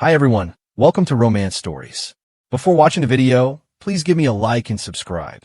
Hi everyone, welcome to Romance Stories. Before watching the video, please give me a like and subscribe.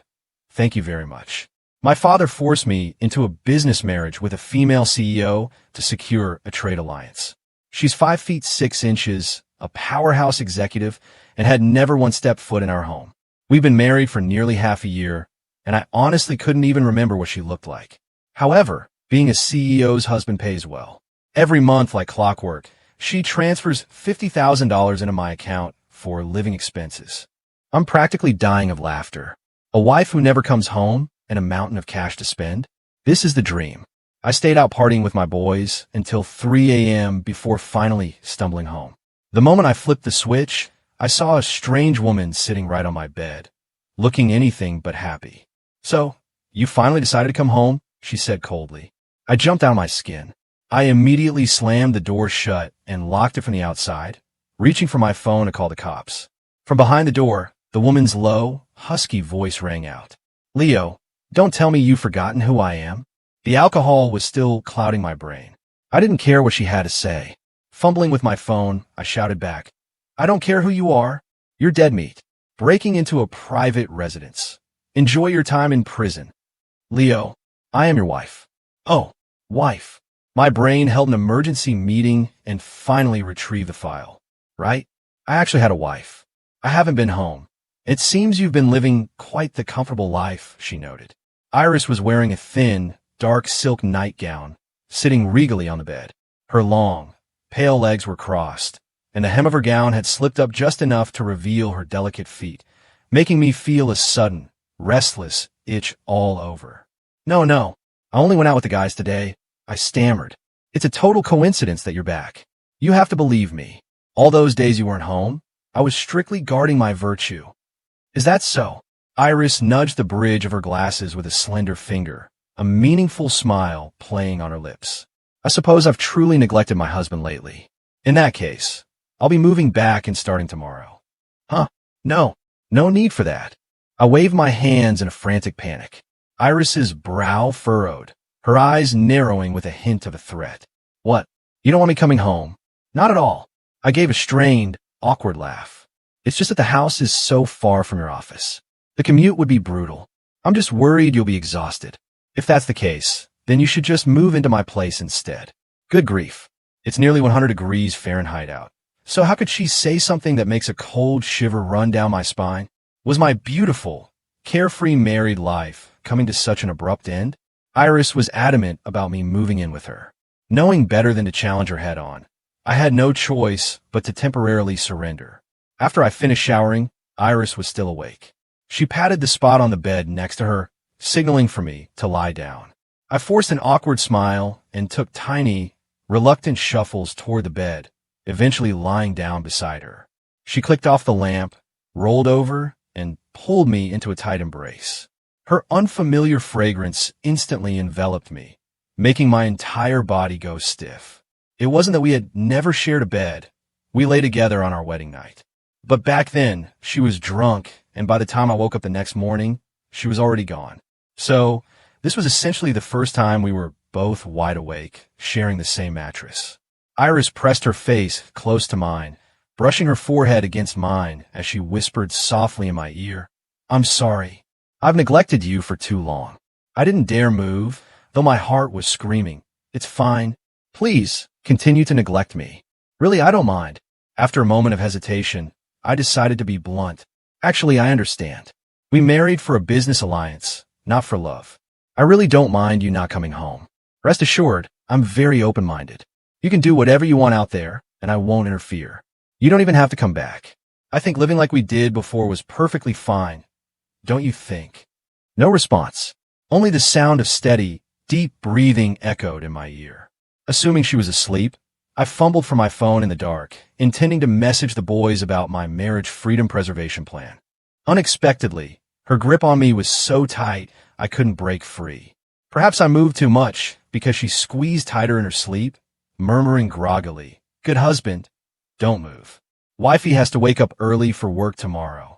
Thank you very much. My father forced me into a business marriage with a female CEO to secure a trade alliance. She's 5 feet 6 inches, a powerhouse executive, and had never once stepped foot in our home. We've been married for nearly half a year, and I honestly couldn't even remember what she looked like. However, being a CEO's husband pays well. Every month, like clockwork, she transfers $50,000 into my account for living expenses. I'm practically dying of laughter. A wife who never comes home and a mountain of cash to spend? This is the dream. I stayed out partying with my boys until 3 a.m. before finally stumbling home. The moment I flipped the switch, I saw a strange woman sitting right on my bed, looking anything but happy. "So, you finally decided to come home?" she said coldly. I jumped out of my skin. I immediately slammed the door shut and locked it from the outside, reaching for my phone to call the cops. From behind the door, the woman's low, husky voice rang out. "Leo, don't tell me you've forgotten who I am." The alcohol was still clouding my brain. I didn't care what she had to say. Fumbling with my phone, I shouted back, "I don't care who you are. You're dead meat. Breaking into a private residence. Enjoy your time in prison." "Leo, I am your wife." "Oh, wife." My brain held an emergency meeting and finally retrieved the file. "Right? I actually had a wife. I haven't been home. It seems you've been living quite the comfortable life," she noted. Iris was wearing a thin, dark silk nightgown, sitting regally on the bed. Her long, pale legs were crossed, and the hem of her gown had slipped up just enough to reveal her delicate feet, making me feel a sudden, restless itch all over. No, I only went out with the guys today," I stammered. "It's a total coincidence that you're back. You have to believe me. All those days you weren't home, I was strictly guarding my virtue." "Is that so?" Iris nudged the bridge of her glasses with a slender finger, a meaningful smile playing on her lips. "I suppose I've truly neglected my husband lately. In that case, I'll be moving back and starting tomorrow." "Huh? No need for that." I waved my hands in a frantic panic. Iris's brow furrowed, her eyes narrowing with a hint of a threat. "What? You don't want me coming home?" "Not at all." I gave a strained, awkward laugh. "It's just that the house is so far from your office. The commute would be brutal. I'm just worried you'll be exhausted. If that's the case, then you should just move into my place instead." Good grief. It's nearly 100 degrees Fahrenheit out. So how could she say something that makes a cold shiver run down my spine? Was my beautiful, carefree married life coming to such an abrupt end? Iris was adamant about me moving in with her. Knowing better than to challenge her head on, I had no choice but to temporarily surrender. After I finished showering, Iris was still awake. She patted the spot on the bed next to her, signaling for me to lie down. I forced an awkward smile and took tiny, reluctant shuffles toward the bed, eventually lying down beside her. She clicked off the lamp, rolled over, and pulled me into a tight embrace. Her unfamiliar fragrance instantly enveloped me, making my entire body go stiff. It wasn't that we had never shared a bed. We lay together on our wedding night. But back then, she was drunk, and by the time I woke up the next morning, she was already gone. So, this was essentially the first time we were both wide awake, sharing the same mattress. Iris pressed her face close to mine, brushing her forehead against mine as she whispered softly in my ear, "I'm sorry. I've neglected you for too long." I didn't dare move, though my heart was screaming, "It's fine. Please, continue to neglect me. Really, I don't mind." After a moment of hesitation, I decided to be blunt. "Actually, I understand. We married for a business alliance, not for love. I really don't mind you not coming home. Rest assured, I'm very open-minded. You can do whatever you want out there, and I won't interfere. You don't even have to come back. I think living like we did before was perfectly fine. Don't you think?" No response. Only the sound of steady, deep breathing echoed in my ear. Assuming she was asleep, I fumbled for my phone in the dark, intending to message the boys about my marriage freedom preservation plan. Unexpectedly, her grip on me was so tight I couldn't break free. Perhaps I moved too much because she squeezed tighter in her sleep, murmuring groggily, "Good husband, don't move. Wifey has to wake up early for work tomorrow."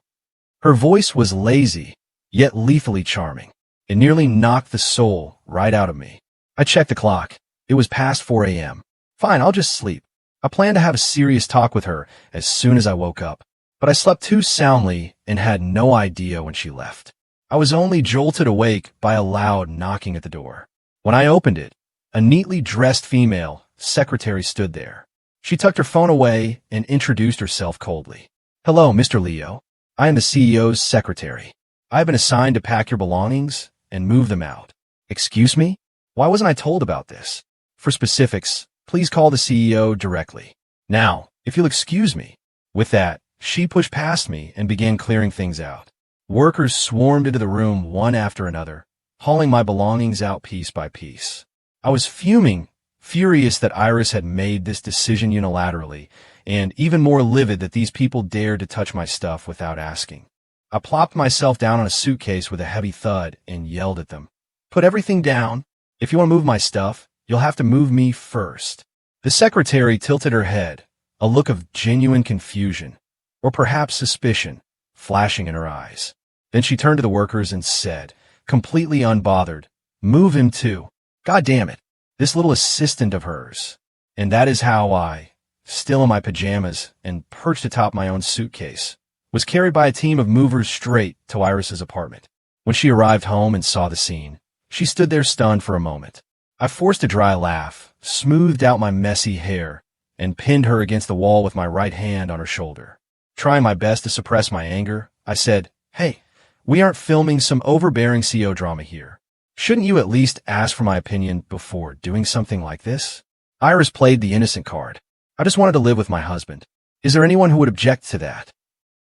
Her voice was lazy, yet lethally charming. It nearly knocked the soul right out of me. I checked the clock. It was past 4 a.m. "Fine, I'll just sleep." I planned to have a serious talk with her as soon as I woke up, but I slept too soundly and had no idea when she left. I was only jolted awake by a loud knocking at the door. When I opened it, a neatly dressed female secretary stood there. She tucked her phone away and introduced herself coldly. "Hello, Mr. Leo. I am the CEO's secretary. I have been assigned to pack your belongings and move them out." "Excuse me? Why wasn't I told about this? For specifics, please call the CEO directly. Now, if you'll excuse me." With that, she pushed past me and began clearing things out. Workers swarmed into the room one after another, hauling my belongings out piece by piece. I was fuming, furious that Iris had made this decision unilaterally, and even more livid that these people dared to touch my stuff without asking. I plopped myself down on a suitcase with a heavy thud and yelled at them. "Put everything down. If you want to move my stuff, you'll have to move me first." The secretary tilted her head, a look of genuine confusion, or perhaps suspicion, flashing in her eyes. Then she turned to the workers and said, completely unbothered, "Move him too. God damn it, this little assistant of hers." And that is how I, still in my pajamas and perched atop my own suitcase, was carried by a team of movers straight to Iris's apartment. When she arrived home and saw the scene, she stood there stunned for a moment. I forced a dry laugh, smoothed out my messy hair, and pinned her against the wall with my right hand on her shoulder. Trying my best to suppress my anger, I said, "Hey, we aren't filming some overbearing CEO drama here. Shouldn't you at least ask for my opinion before doing something like this?" Iris played the innocent card. "I just wanted to live with my husband. Is there anyone who would object to that?"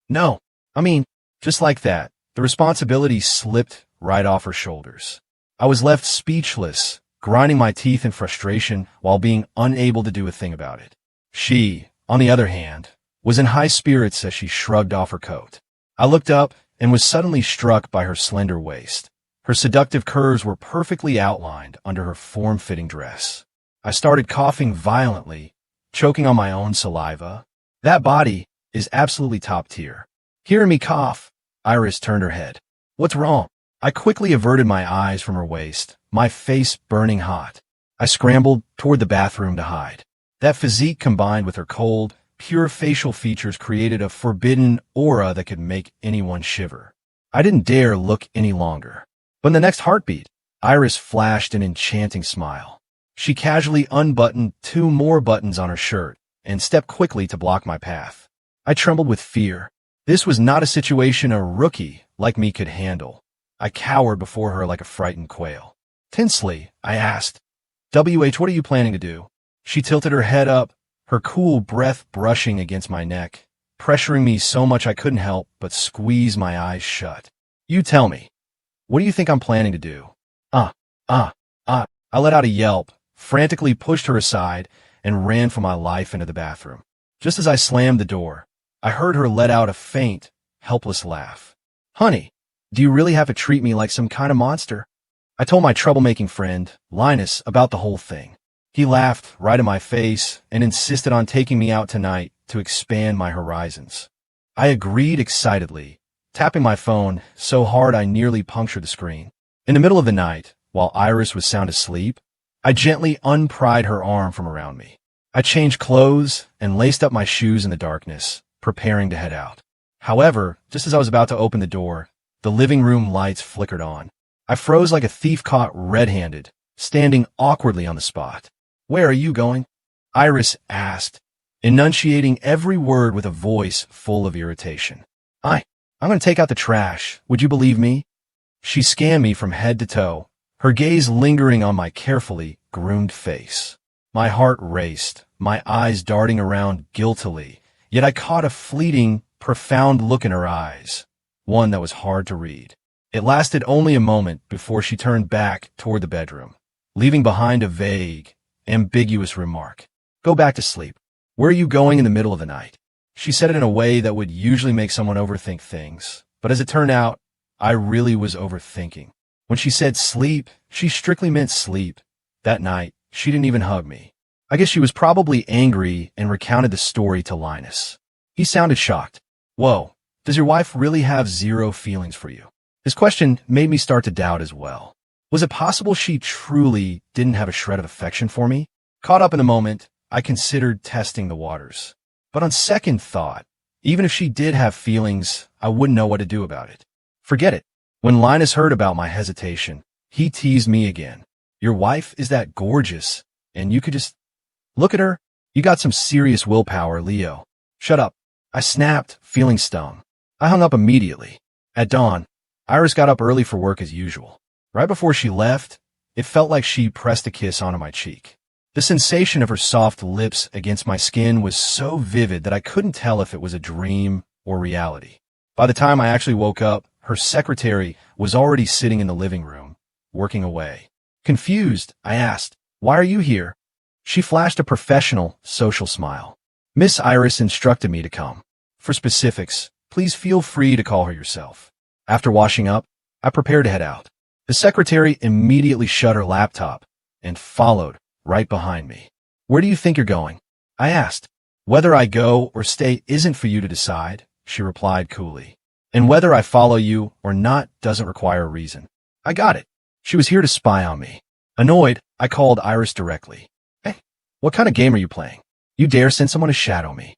No. I mean, just like that, the responsibility slipped right off her shoulders. I was left speechless, grinding my teeth in frustration while being unable to do a thing about it. She, on the other hand, was in high spirits as she shrugged off her coat. I looked up and was suddenly struck by her slender waist. Her seductive curves were perfectly outlined under her form-fitting dress. I started coughing violently, choking on my own saliva. That body is absolutely top tier. Hearing me cough, Iris turned her head. "What's wrong?" I quickly averted my eyes from her waist, my face burning hot. I scrambled toward the bathroom to hide. That physique combined with her cold, pure facial features created a forbidden aura that could make anyone shiver. I didn't dare look any longer. But in the next heartbeat, Iris flashed an enchanting smile. She casually unbuttoned 2 more buttons on her shirt and stepped quickly to block my path. I trembled with fear. This was not a situation a rookie like me could handle. I cowered before her like a frightened quail. Tensely, I asked, "WH, what are you planning to do?" She tilted her head up, her cool breath brushing against my neck, pressuring me so much I couldn't help but squeeze my eyes shut. "You tell me. What do you think I'm planning to do?" I let out a yelp, frantically pushed her aside, and ran for my life into the bathroom. Just as I slammed the door, I heard her let out a faint, helpless laugh. "Honey, do you really have to treat me like some kind of monster?" I told my troublemaking friend, Linus, about the whole thing. He laughed right in my face and insisted on taking me out tonight to expand my horizons. I agreed excitedly, tapping my phone so hard I nearly punctured the screen. In the middle of the night, while Iris was sound asleep, I gently unpried her arm from around me. I changed clothes and laced up my shoes in the darkness, preparing to head out. However, just as I was about to open the door, the living room lights flickered on. I froze like a thief caught red-handed, standing awkwardly on the spot. "Where are you going?" Iris asked, enunciating every word with a voice full of irritation. I'm going to take out the trash. Would you believe me?" She scanned me from head to toe, her gaze lingering on my carefully groomed face. My heart raced, my eyes darting around guiltily, yet I caught a fleeting, profound look in her eyes, one that was hard to read. It lasted only a moment before she turned back toward the bedroom, leaving behind a vague, ambiguous remark. "Go back to sleep. Where are you going in the middle of the night?" She said it in a way that would usually make someone overthink things, but as it turned out, I really was overthinking. When she said sleep, she strictly meant sleep. That night, she didn't even hug me. I guess she was probably angry and recounted the story to Linus. He sounded shocked. "Whoa, does your wife really have zero feelings for you?" His question made me start to doubt as well. Was it possible she truly didn't have a shred of affection for me? Caught up in the moment, I considered testing the waters. But on second thought, even if she did have feelings, I wouldn't know what to do about it. Forget it. When Linus heard about my hesitation, he teased me again. Your wife is that gorgeous, and you could just look at her. You got some serious willpower, Leo. Shut up. I snapped, feeling stung. I hung up immediately. At dawn, Iris got up early for work as usual. Right before she left, it felt like she pressed a kiss onto my cheek. The sensation of her soft lips against my skin was so vivid that I couldn't tell if it was a dream or reality. By the time I actually woke up, her secretary was already sitting in the living room, working away. Confused, I asked, "Why are you here?" She flashed a professional, social smile. "Miss Iris instructed me to come. For specifics, please feel free to call her yourself." After washing up, I prepared to head out. The secretary immediately shut her laptop and followed right behind me. "Where do you think you're going?" I asked. "Whether I go or stay isn't for you to decide," she replied coolly. "And whether I follow you or not doesn't require a reason." I got it. She was here to spy on me. Annoyed, I called Iris directly. "Hey, what kind of game are you playing? You dare send someone to shadow me?"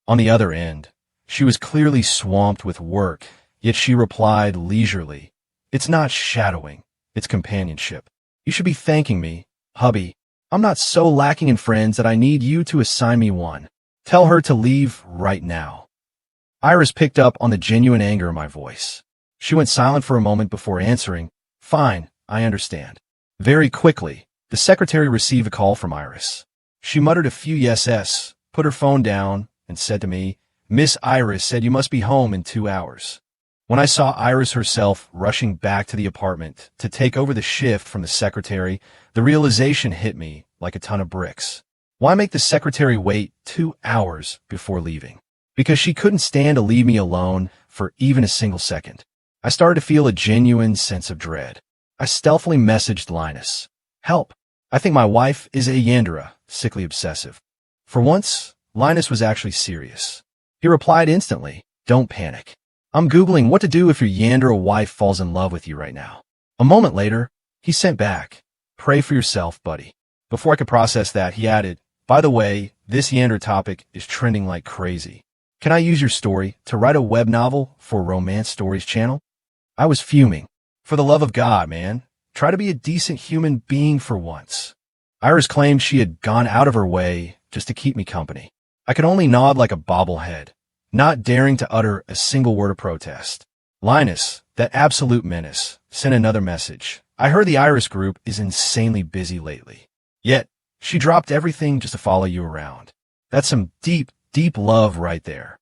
On the other end, she was clearly swamped with work, yet she replied leisurely, "It's not shadowing, it's companionship. You should be thanking me, hubby. I'm not so lacking in friends that I need you to assign me one. Tell her to leave right now." Iris picked up on the genuine anger in my voice. She went silent for a moment before answering, "Fine, I understand." Very quickly, the secretary received a call from Iris. She muttered a few yeses, put her phone down, and said to me, "Miss Iris said you must be home in 2 hours." When I saw Iris herself rushing back to the apartment to take over the shift from the secretary, the realization hit me like a ton of bricks. Why make the secretary wait 2 hours before leaving? Because she couldn't stand to leave me alone for even a single second. I started to feel a genuine sense of dread. I stealthily messaged Linus. "Help. I think my wife is a Yandere, sickly obsessive." For once, Linus was actually serious. He replied instantly, "Don't panic. I'm Googling what to do if your Yandere wife falls in love with you right now." A moment later, he sent back, "Pray for yourself, buddy." Before I could process that, he added, "By the way, this Yandere topic is trending like crazy. Can I use your story to write a web novel for Romance Stories channel?" I was fuming. For the love of God, man, try to be a decent human being for once. Iris claimed she had gone out of her way just to keep me company. I could only nod like a bobblehead, not daring to utter a single word of protest. Linus, that absolute menace, sent another message. "I heard the Iris group is insanely busy lately. Yet, she dropped everything just to follow you around. That's some deep, deep love right there."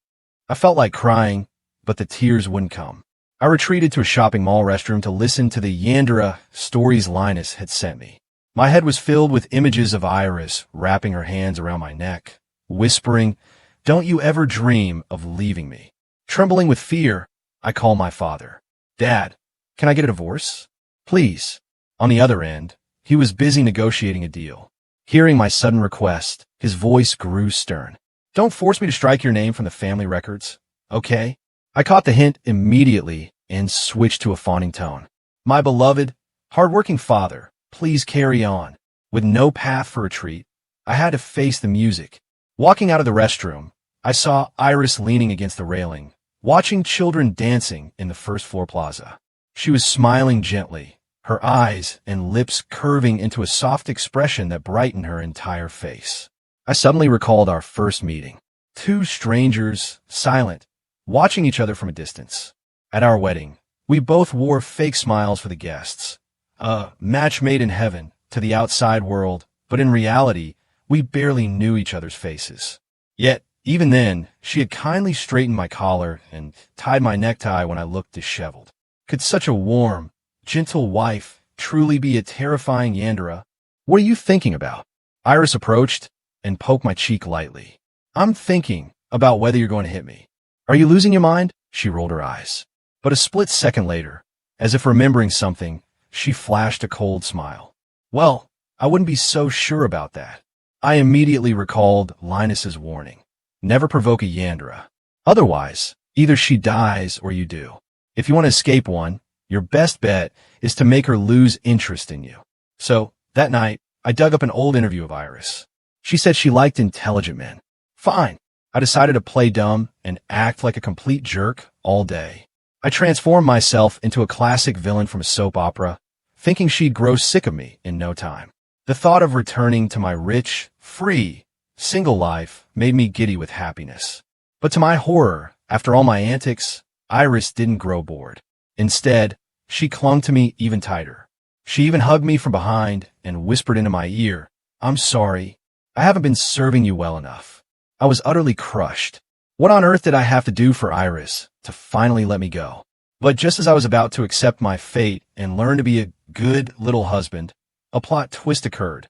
I felt like crying, but the tears wouldn't come. I retreated to a shopping mall restroom to listen to the Yandere stories Linus had sent me. My head was filled with images of Iris wrapping her hands around my neck, whispering, "Don't you ever dream of leaving me." Trembling with fear, I called my father. "Dad, can I get a divorce? Please." On the other end, he was busy negotiating a deal. Hearing my sudden request, his voice grew stern. "Don't force me to strike your name from the family records, okay?" I caught the hint immediately and switched to a fawning tone. "My beloved, hardworking father, please carry on." With no path for retreat, I had to face the music. Walking out of the restroom, I saw Iris leaning against the railing, watching children dancing in the first floor plaza. She was smiling gently, her eyes and lips curving into a soft expression that brightened her entire face. I suddenly recalled our first meeting. Two strangers, silent, watching each other from a distance. At our wedding, we both wore fake smiles for the guests. A match made in heaven to the outside world, but in reality, we barely knew each other's faces. Yet, even then, she had kindly straightened my collar and tied my necktie when I looked disheveled. Could such a warm, gentle wife truly be a terrifying Yandere? "What are you thinking about?" Iris approached and poked my cheek lightly. "I'm thinking about whether you're going to hit me." "Are you losing your mind?" She rolled her eyes. But a split second later, as if remembering something, she flashed a cold smile. "Well, I wouldn't be so sure about that." I immediately recalled Linus's warning. Never provoke a Yandere. Otherwise, either she dies or you do. If you want to escape one, your best bet is to make her lose interest in you. So, that night, I dug up an old interview of Iris. She said she liked intelligent men. Fine. I decided to play dumb and act like a complete jerk all day. I transformed myself into a classic villain from a soap opera, thinking she'd grow sick of me in no time. The thought of returning to my rich, free, single life made me giddy with happiness. But to my horror, after all my antics, Iris didn't grow bored. Instead, she clung to me even tighter. She even hugged me from behind and whispered into my ear, "I'm sorry. I haven't been serving you well enough." I was utterly crushed. What on earth did I have to do for Iris to finally let me go? But just as I was about to accept my fate and learn to be a good little husband, a plot twist occurred.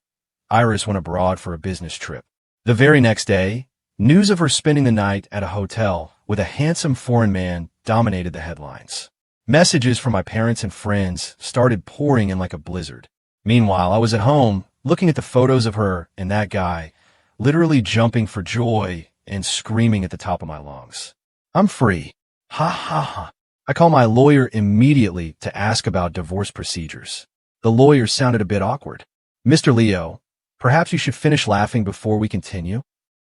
Iris went abroad for a business trip. The very next day, news of her spending the night at a hotel with a handsome foreign man dominated the headlines. Messages from my parents and friends started pouring in like a blizzard. Meanwhile, I was at home, looking at the photos of her and that guy, literally jumping for joy and screaming at the top of my lungs. I'm free. Ha ha ha. I called my lawyer immediately to ask about divorce procedures. The lawyer sounded a bit awkward. "Mr. Leo, perhaps you should finish laughing before we continue."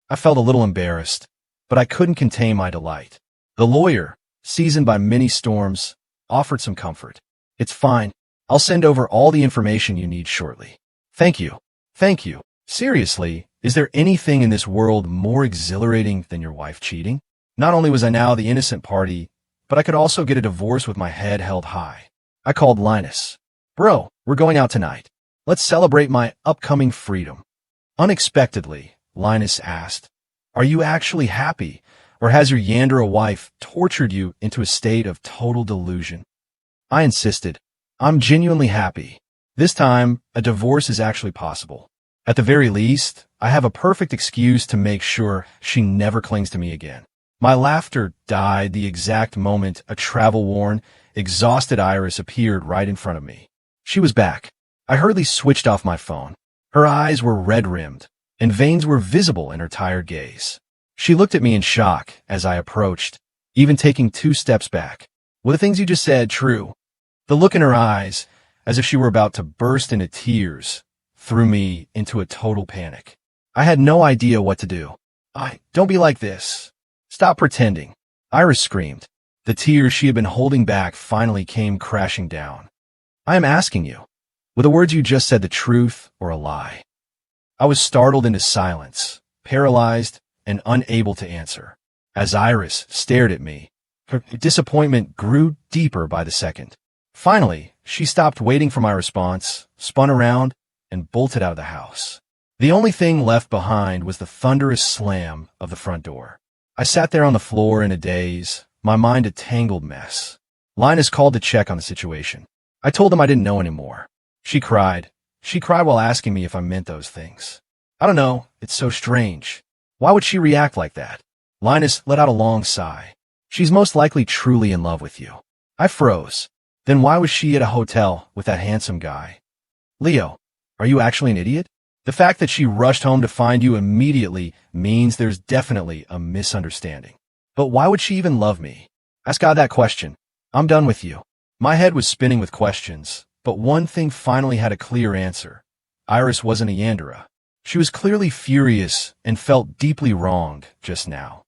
I felt a little embarrassed, but I couldn't contain my delight. The lawyer, seasoned by many storms, offered some comfort. "It's fine. I'll send over all the information you need shortly." "Thank you. Thank you. Seriously, is there anything in this world more exhilarating than your wife cheating?" Not only was I now the innocent party, but I could also get a divorce with my head held high. I called Linus. "Bro, we're going out tonight. Let's celebrate my upcoming freedom." Unexpectedly, Linus asked, "Are you actually happy, or has your Yandere wife tortured you into a state of total delusion?" I insisted, "I'm genuinely happy. This time, a divorce is actually possible. At the very least, I have a perfect excuse to make sure she never clings to me again." My laughter died the exact moment a travel-worn, exhausted Iris appeared right in front of me. She was back. I hurriedly switched off my phone. Her eyes were red-rimmed, and veins were visible in her tired gaze. She looked at me in shock as I approached, even taking 2 steps back. "Were the things you just said true?" The look in her eyes, as if she were about to burst into tears, threw me into a total panic. I had no idea what to do. Don't be like this. Stop pretending," Iris screamed. The tears she had been holding back finally came crashing down. "I am asking you, were the words you just said the truth or a lie?" I was startled into silence, paralyzed and unable to answer. As Iris stared at me, her disappointment grew deeper by the second. Finally, she stopped waiting for my response, spun around, and bolted out of the house. The only thing left behind was the thunderous slam of the front door. I sat there on the floor in a daze, my mind a tangled mess. Linus called to check on the situation. I told him I didn't know anymore. She cried. She cried while asking me if I meant those things. "I don't know. It's so strange. Why would she react like that?" Linus let out a long sigh. "She's most likely truly in love with you." I froze. Then why was she at a hotel with that handsome guy? "Leo, are you actually an idiot? The fact that she rushed home to find you immediately means there's definitely a misunderstanding. But why would she even love me? Ask God that question. I'm done with you." My head was spinning with questions, but one thing finally had a clear answer. Iris wasn't a Yandere. She was clearly furious and felt deeply wronged just now.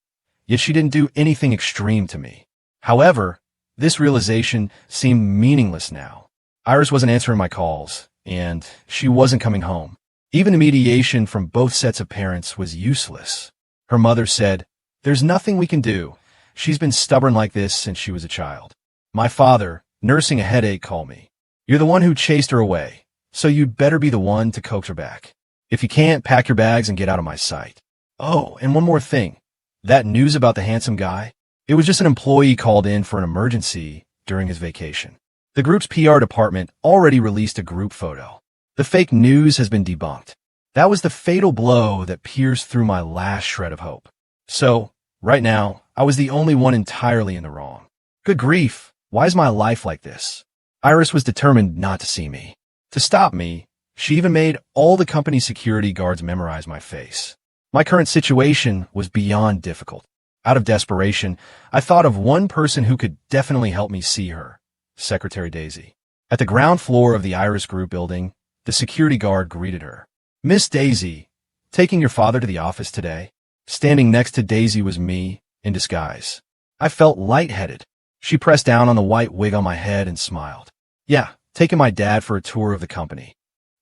Yet she didn't do anything extreme to me. However, this realization seemed meaningless now. Iris wasn't answering my calls, and she wasn't coming home. Even the mediation from both sets of parents was useless. Her mother said, "There's nothing we can do. She's been stubborn like this since she was a child." My father, nursing a headache, called me. "You're the one who chased her away, so you'd better be the one to coax her back. If you can't, pack your bags and get out of my sight." Oh, and one more thing. That news about the handsome guy? It was just an employee called in for an emergency during his vacation. The group's PR department already released a group photo. The fake news has been debunked. That was the fatal blow that pierced through my last shred of hope. So, right now, I was the only one entirely in the wrong. Good grief, why is my life like this? Iris was determined not to see me. To stop me, she even made all the company security guards memorize my face. My current situation was beyond difficult. Out of desperation, I thought of one person who could definitely help me see her, Secretary Daisy. At the ground floor of the Iris Group building, the security guard greeted her. "Miss Daisy, taking your father to the office today? Standing next to Daisy was me, in disguise. I felt lightheaded. She pressed down on the white wig on my head and smiled. Yeah, taking my dad for a tour of the company.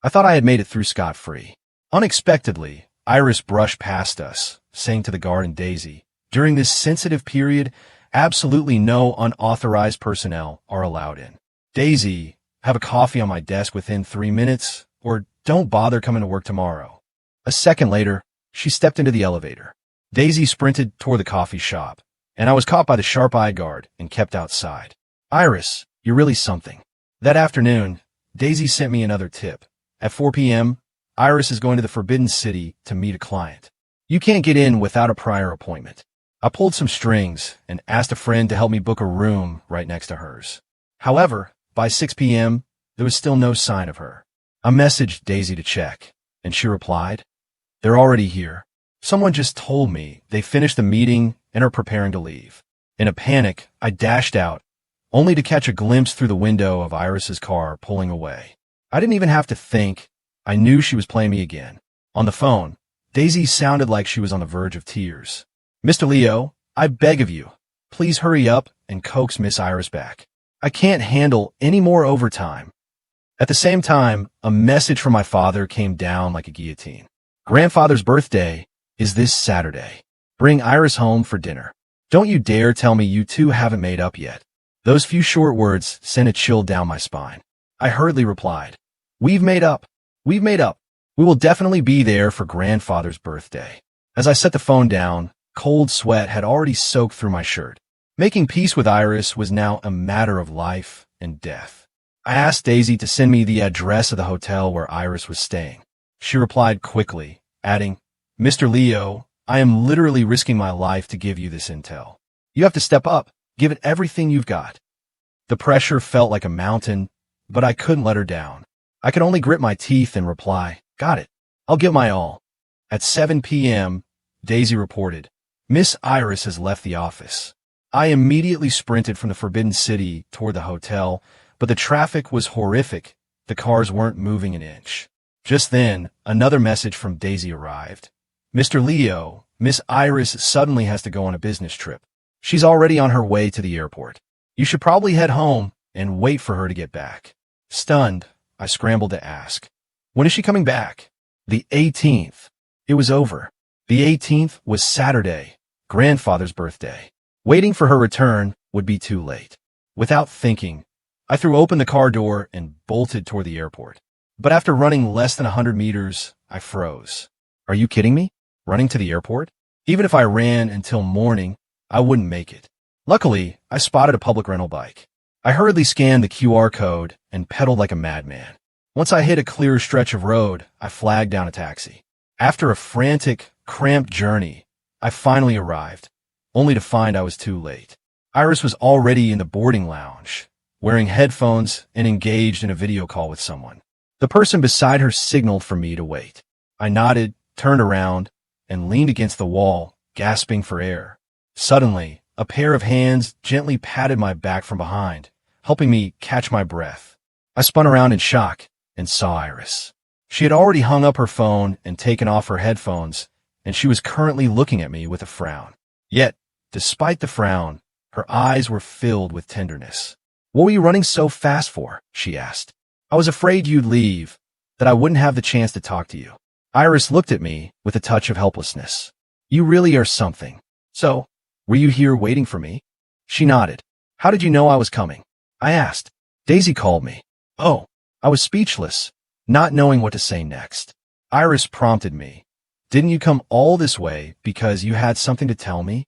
I thought I had made it through scot-free. Unexpectedly, Iris brushed past us, saying to the guard and Daisy, "During this sensitive period, absolutely no unauthorized personnel are allowed in. Daisy, have a coffee on my desk within 3 minutes, or don't bother coming to work tomorrow." A second later, she stepped into the elevator. Daisy sprinted toward the coffee shop, and I was caught by the sharp-eyed guard and kept outside. "Iris, you're really something." That afternoon, Daisy sent me another tip. At 4 p.m., Iris is going to the Forbidden City to meet a client. You can't get in without a prior appointment. I pulled some strings and asked a friend to help me book a room right next to hers. However, by 6 p.m., there was still no sign of her. I messaged Daisy to check, and she replied, "They're already here. Someone just told me they finished the meeting and are preparing to leave." In a panic, I dashed out, only to catch a glimpse through the window of Iris's car pulling away. I didn't even have to think. I knew she was playing me again. On the phone, Daisy sounded like she was on the verge of tears. "Mr. Leo, I beg of you, please hurry up and coax Miss Iris back. I can't handle any more overtime." At the same time, a message from my father came down like a guillotine. "Grandfather's birthday is this Saturday. Bring Iris home for dinner. Don't you dare tell me you two haven't made up yet." Those few short words sent a chill down my spine. I hurriedly replied, "We've made up. We've made up. We will definitely be there for grandfather's birthday." As I set the phone down, cold sweat had already soaked through my shirt. Making peace with Iris was now a matter of life and death. I asked Daisy to send me the address of the hotel where Iris was staying. She replied quickly, adding, "Mr. Leo, I am literally risking my life to give you this intel. You have to step up. Give it everything you've got." The pressure felt like a mountain, but I couldn't let her down. I could only grit my teeth and reply, "Got it. I'll give my all." At 7 p.m., Daisy reported, "Miss Iris has left the office." I immediately sprinted from the Forbidden City toward the hotel, but the traffic was horrific. The cars weren't moving an inch. Just then, another message from Daisy arrived. "Mr. Leo, Miss Iris suddenly has to go on a business trip. She's already on her way to the airport. You should probably head home and wait for her to get back." Stunned, I scrambled to ask, "When is she coming back?" "The 18th. It was over. The 18th was Saturday, grandfather's birthday. Waiting for her return would be too late." Without thinking, I threw open the car door and bolted toward the airport. But after running less than 100 meters, I froze. Are you kidding me? Running to the airport? Even if I ran until morning, I wouldn't make it. Luckily, I spotted a public rental bike. I hurriedly scanned the QR code and pedaled like a madman. Once I hit a clear stretch of road, I flagged down a taxi. After a frantic, cramped journey, I finally arrived, only to find I was too late. Iris was already in the boarding lounge, wearing headphones and engaged in a video call with someone. The person beside her signaled for me to wait. I nodded, turned around, and leaned against the wall, gasping for air. Suddenly, a pair of hands gently patted my back from behind, helping me catch my breath. I spun around in shock and saw Iris. She had already hung up her phone and taken off her headphones, and she was currently looking at me with a frown. Yet, despite the frown, her eyes were filled with tenderness. "What were you running so fast for?" she asked. "I was afraid you'd leave, that I wouldn't have the chance to talk to you." Iris looked at me with a touch of helplessness. "You really are something. So, were you here waiting for me?" She nodded. "How did you know I was coming?" I asked. "Daisy called me." "Oh." I was speechless, not knowing what to say next. Iris prompted me. "Didn't you come all this way because you had something to tell me?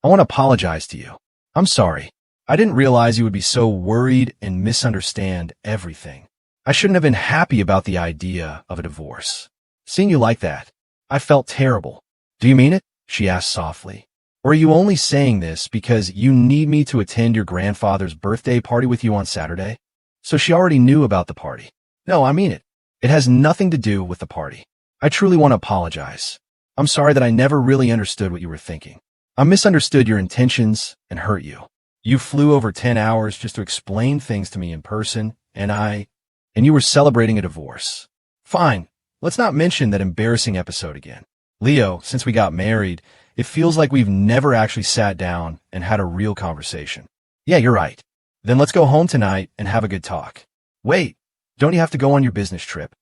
I want to apologize to you. I'm sorry. I didn't realize you would be so worried and misunderstand everything. I shouldn't have been happy about the idea of a divorce. Seeing you like that, I felt terrible." "Do you mean it?" she asked softly. "Or are you only saying this because you need me to attend your grandfather's birthday party with you on Saturday?" So she already knew about the party. "No, I mean it. It has nothing to do with the party. I truly want to apologize. I'm sorry that I never really understood what you were thinking. I misunderstood your intentions and hurt you. You flew over 10 hours just to explain things to me in person, and you were celebrating a divorce. Fine, Let's not mention that embarrassing episode again. Leo, since we got married, it feels like we've never actually sat down and had a real conversation. Yeah, you're right. Then let's go home tonight and have a good talk. Wait, don't you have to go on your business trip?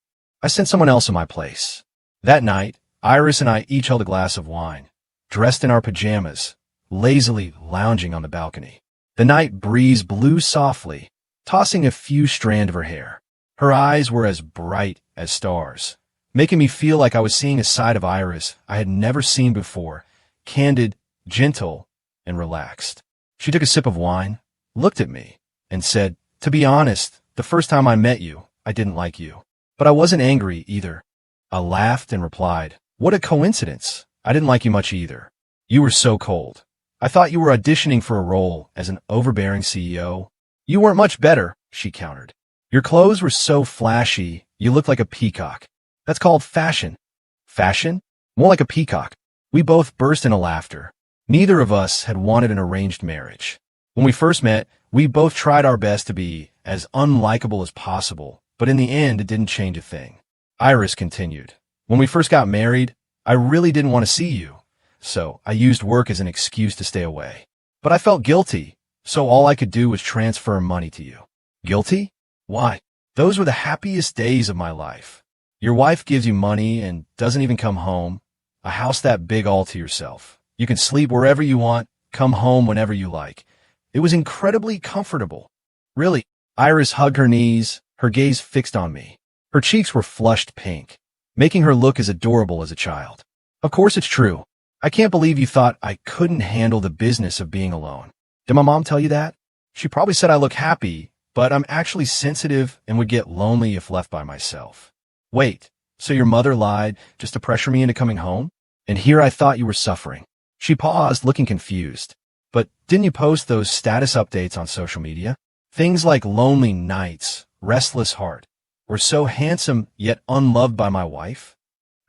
I sent someone else in my place. That night, Iris and I each held a glass of wine, dressed in our pajamas, lazily lounging on the balcony. The night breeze blew softly, tossing a few strands of her hair. Her eyes were as bright as stars, making me feel like I was seeing a side of Iris I had never seen before, candid, gentle, and relaxed. She took a sip of wine, looked at me, and said, "To be honest, the first time I met you, I didn't like you. But I wasn't angry either." I laughed and replied, "What a coincidence. I didn't like you much either. You were so cold. I thought you were auditioning for a role as an overbearing CEO." "You weren't much better," she countered. "Your clothes were so flashy, you looked like a peacock. That's called fashion." "Fashion? More like a peacock." We both burst into laughter. Neither of us had wanted an arranged marriage. When we first met, we both tried our best to be as unlikable as possible, but in the end, it didn't change a thing. Iris continued, "When we first got married, I really didn't want to see you, so I used work as an excuse to stay away. But I felt guilty, so all I could do was transfer money to you." "Guilty? Why? Those were the happiest days of my life. Your wife gives you money and doesn't even come home, a house that big all to yourself. You can sleep wherever you want, come home whenever you like. It was incredibly comfortable." "Really?" Iris hugged her knees, her gaze fixed on me. Her cheeks were flushed pink, making her look as adorable as a child. "Of course it's true. I can't believe you thought I couldn't handle the business of being alone. Did my mom tell you that? She probably said I look happy, but I'm actually sensitive and would get lonely if left by myself." "Wait, so your mother lied just to pressure me into coming home? And here I thought you were suffering." She paused, looking confused. "But didn't you post those status updates on social media? Things like lonely nights, restless heart, or so handsome yet unloved by my wife?"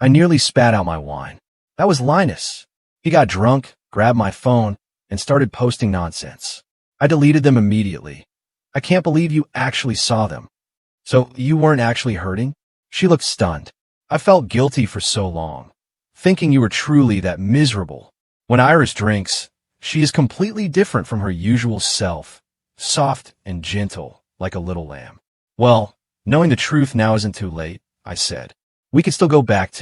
I nearly spat out my wine. That was Linus. He got drunk, grabbed my phone, and started posting nonsense. I deleted them immediately. "I can't believe you actually saw them." "So you weren't actually hurting?" She looked stunned. "I felt guilty for so long, thinking you were truly that miserable." When Iris drinks, she is completely different from her usual self, soft and gentle, like a little lamb. "Well, knowing the truth now isn't too late," I said. We can't go back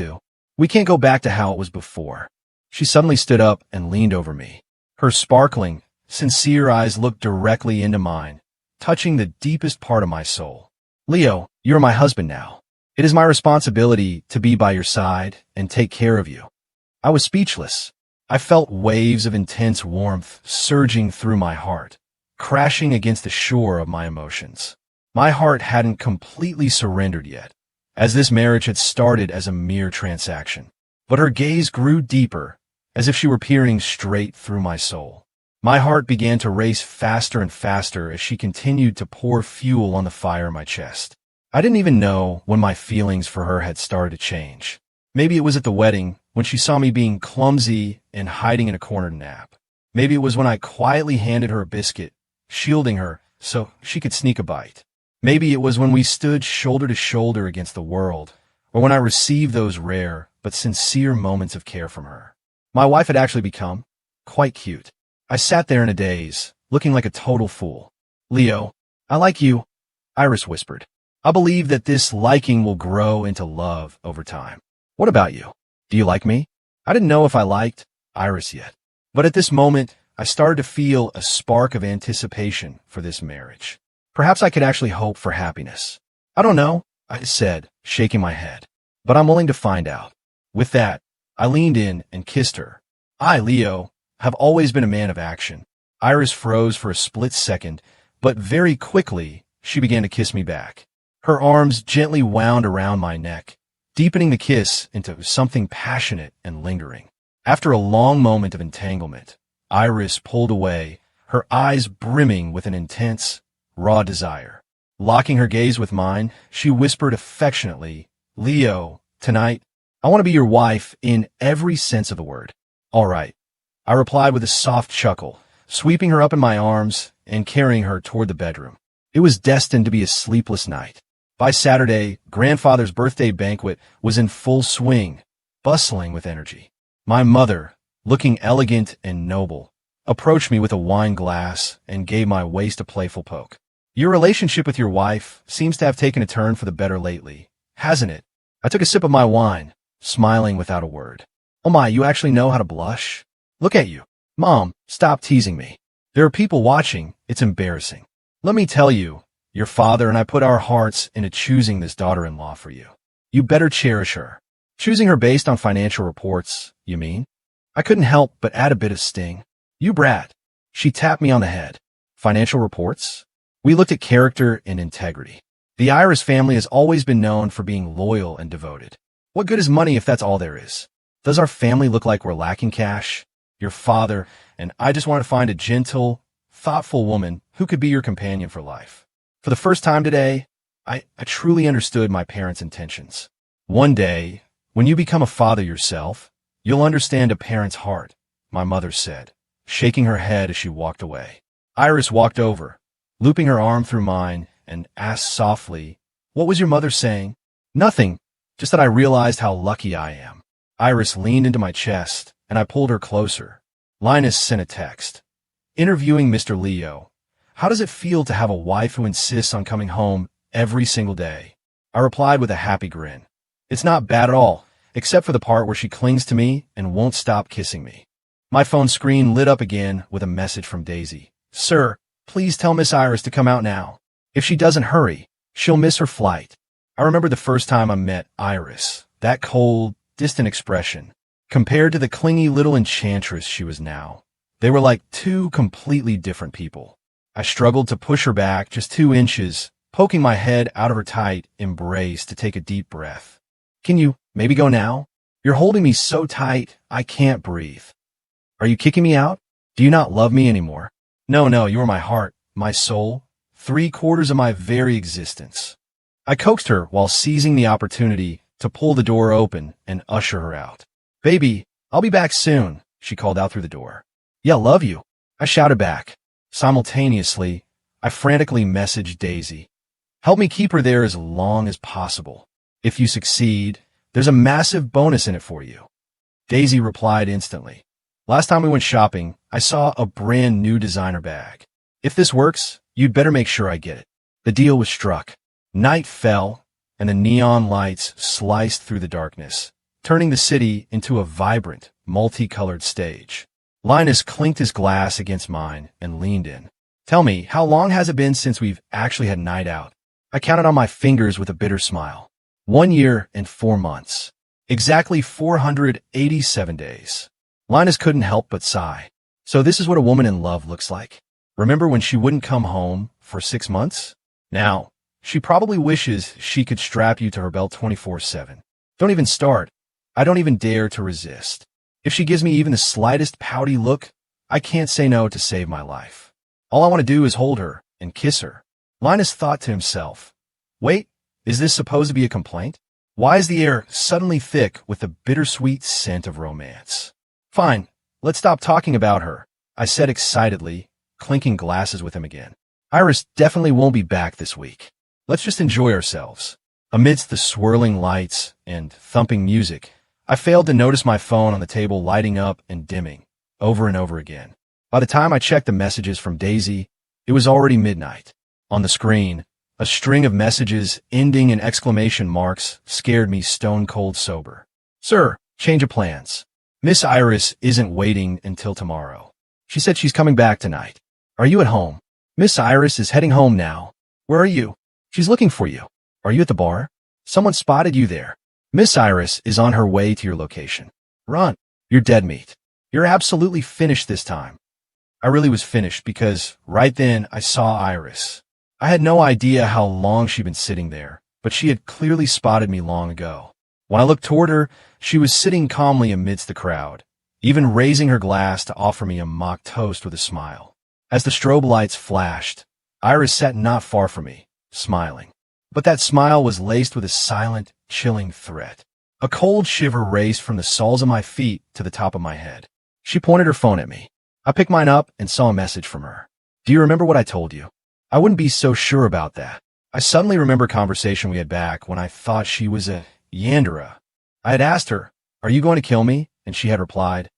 to how it was before." She suddenly stood up and leaned over me. Her sparkling, sincere eyes looked directly into mine, touching the deepest part of my soul. "Leo, you're my husband now. It is my responsibility to be by your side and take care of you." I was speechless. I felt waves of intense warmth surging through my heart, crashing against the shore of my emotions. My heart hadn't completely surrendered yet, as this marriage had started as a mere transaction. But her gaze grew deeper, as if she were peering straight through my soul. My heart began to race faster and faster as she continued to pour fuel on the fire in my chest. I didn't even know when my feelings for her had started to change. Maybe it was at the wedding, when she saw me being clumsy and hiding in a corner to nap. Maybe it was when I quietly handed her a biscuit, shielding her so she could sneak a bite. Maybe it was when we stood shoulder to shoulder against the world, or when I received those rare but sincere moments of care from her. My wife had actually become quite cute. I sat there in a daze, looking like a total fool. "Leo, I like you," Iris whispered. "I believe that this liking will grow into love over time. What about you? Do you like me?" I didn't know if I liked Iris yet, but at this moment, I started to feel a spark of anticipation for this marriage. Perhaps I could actually hope for happiness. "I don't know," I said, shaking my head, "but I'm willing to find out." With that, I leaned in and kissed her. I, Leo, have always been a man of action. Iris froze for a split second, but very quickly, she began to kiss me back. Her arms gently wound around my neck, deepening the kiss into something passionate and lingering. After a long moment of entanglement, Iris pulled away, her eyes brimming with an intense, raw desire. Locking her gaze with mine, she whispered affectionately, "Leo, tonight, I want to be your wife in every sense of the word." "All right," I replied with a soft chuckle, sweeping her up in my arms and carrying her toward the bedroom. It was destined to be a sleepless night. By Saturday, grandfather's birthday banquet was in full swing, bustling with energy. My mother, looking elegant and noble, approached me with a wine glass and gave my waist a playful poke. Your relationship with your wife seems to have taken a turn for the better lately, hasn't it? I took a sip of my wine, smiling without a word. Oh my, you actually know how to blush? Look at you. Mom, stop teasing me. There are people watching, it's embarrassing. Let me tell you, your father and I put our hearts into choosing this daughter-in-law for you. You better cherish her. Choosing her based on financial reports, you mean? I couldn't help but add a bit of sting. You brat. She tapped me on the head. Financial reports? We looked at character and integrity. The Iris family has always been known for being loyal and devoted. What good is money if that's all there is? Does our family look like we're lacking cash? Your father and I just want to find a gentle, thoughtful woman who could be your companion for life. For the first time today, I truly understood my parents' intentions. One day, when you become a father yourself, you'll understand a parent's heart, my mother said, shaking her head as she walked away. Iris walked over, looping her arm through mine, and asked softly, "What was your mother saying?" "Nothing, just that I realized how lucky I am." Iris leaned into my chest, and I pulled her closer. Linus sent a text. Interviewing Mr. Leo. How does it feel to have a wife who insists on coming home every single day? I replied with a happy grin. It's not bad at all, except for the part where she clings to me and won't stop kissing me. My phone screen lit up again with a message from Daisy. Sir, please tell Miss Iris to come out now. If she doesn't hurry, she'll miss her flight. I remember the first time I met Iris, that cold, distant expression. Compared to the clingy little enchantress she was now, they were like two completely different people. I struggled to push her back just 2 inches, poking my head out of her tight embrace to take a deep breath. Can you maybe go now? You're holding me so tight, I can't breathe. Are you kicking me out? Do you not love me anymore? No, you are my heart, my soul, 3/4 of my very existence. I coaxed her while seizing the opportunity to pull the door open and usher her out. Baby, I'll be back soon, she called out through the door. Yeah, love you, I shouted back. Simultaneously, I frantically messaged Daisy. Help me keep her there as long as possible. If you succeed, there's a massive bonus in it for you. Daisy replied instantly. Last time we went shopping, I saw a brand new designer bag. If this works, you'd better make sure I get it. The deal was struck. Night fell, and the neon lights sliced through the darkness, turning the city into a vibrant, multicolored stage. Linus clinked his glass against mine and leaned in. Tell me, how long has it been since we've actually had a night out? I counted on my fingers with a bitter smile. 1 year and 4 months. Exactly 487 days. Linus couldn't help but sigh. So this is what a woman in love looks like. Remember when she wouldn't come home for 6 months? Now, she probably wishes she could strap you to her belt 24/7. Don't even start. I don't even dare to resist. If she gives me even the slightest pouty look, I can't say no to save my life. All I want to do is hold her and kiss her. Linus thought to himself, wait, is this supposed to be a complaint? Why is the air suddenly thick with the bittersweet scent of romance? Fine, let's stop talking about her, I said excitedly, clinking glasses with him again. Iris definitely won't be back this week. Let's just enjoy ourselves. Amidst the swirling lights and thumping music, I failed to notice my phone on the table lighting up and dimming, over and over again. By the time I checked the messages from Daisy, it was already midnight. On the screen, a string of messages ending in exclamation marks scared me stone cold sober. Sir, change of plans. Miss Iris isn't waiting until tomorrow. She said she's coming back tonight. Are you at home? Miss Iris is heading home now. Where are you? She's looking for you. Are you at the bar? Someone spotted you there. Miss Iris is on her way to your location. Run. You're dead meat. You're absolutely finished this time. I really was finished because right then I saw Iris. I had no idea how long she'd been sitting there, but she had clearly spotted me long ago. When I looked toward her, she was sitting calmly amidst the crowd, even raising her glass to offer me a mock toast with a smile. As the strobe lights flashed, Iris sat not far from me, smiling. But that smile was laced with a silent, chilling threat. A cold shiver raced from the soles of my feet to the top of my head. She pointed her phone at me. I picked mine up and saw a message from her. Do you remember what I told you? I wouldn't be so sure about that. I suddenly remember a conversation we had back when I thought she was a Yandere. I had asked her, "Are you going to kill me?" And she had replied,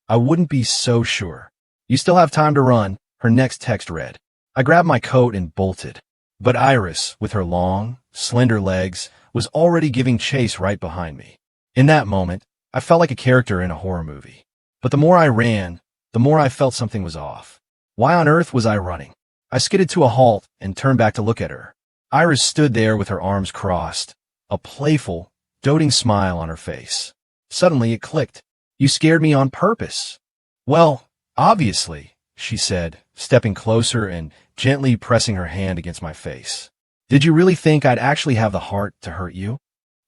"I wouldn't be so sure. You still have time to run," her next text read. I grabbed my coat and bolted. But Iris, with her long, slender legs, was already giving chase right behind me. In that moment, I felt like a character in a horror movie. But the more I ran, the more I felt something was off. Why on earth was I running? I skidded to a halt and turned back to look at her. Iris stood there with her arms crossed, a playful, doting smile on her face. Suddenly it clicked. "You scared me on purpose." "Well, obviously," she said, stepping closer and gently pressing her hand against my face. "Did you really think I'd actually have the heart to hurt you?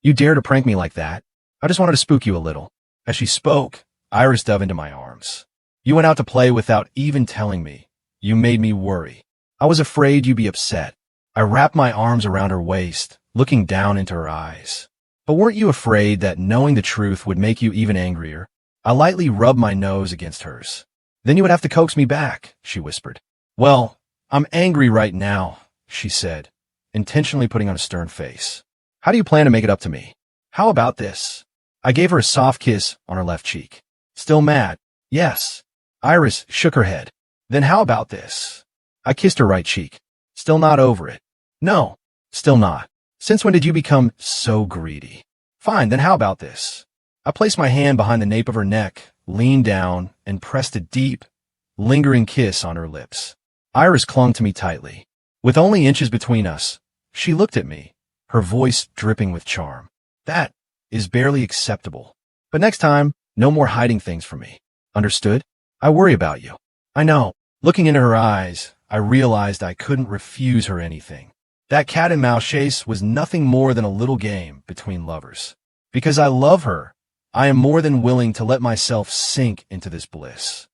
You dare to prank me like that? I just wanted to spook you a little." As she spoke, Iris dove into my arms. "You went out to play without even telling me. You made me worry. I was afraid you'd be upset." I wrapped my arms around her waist, looking down into her eyes. "But weren't you afraid that knowing the truth would make you even angrier?" I lightly rubbed my nose against hers. "Then you would have to coax me back," she whispered. "Well, I'm angry right now," she said, intentionally putting on a stern face. "How do you plan to make it up to me? How about this?" I gave her a soft kiss on her left cheek. "Still mad?" "Yes." Iris shook her head. "Then how about this?" I kissed her right cheek. "Still not over it?" "No, still not." "Since when did you become so greedy?" "Fine, then how about this?" I placed my hand behind the nape of her neck, leaned down, and pressed a deep, lingering kiss on her lips. Iris clung to me tightly. With only inches between us, she looked at me, her voice dripping with charm. "That is barely acceptable. But next time, no more hiding things from me. Understood? I worry about you." "I know." Looking into her eyes, I realized I couldn't refuse her anything. That cat and mouse chase was nothing more than a little game between lovers. Because I love her, I am more than willing to let myself sink into this bliss.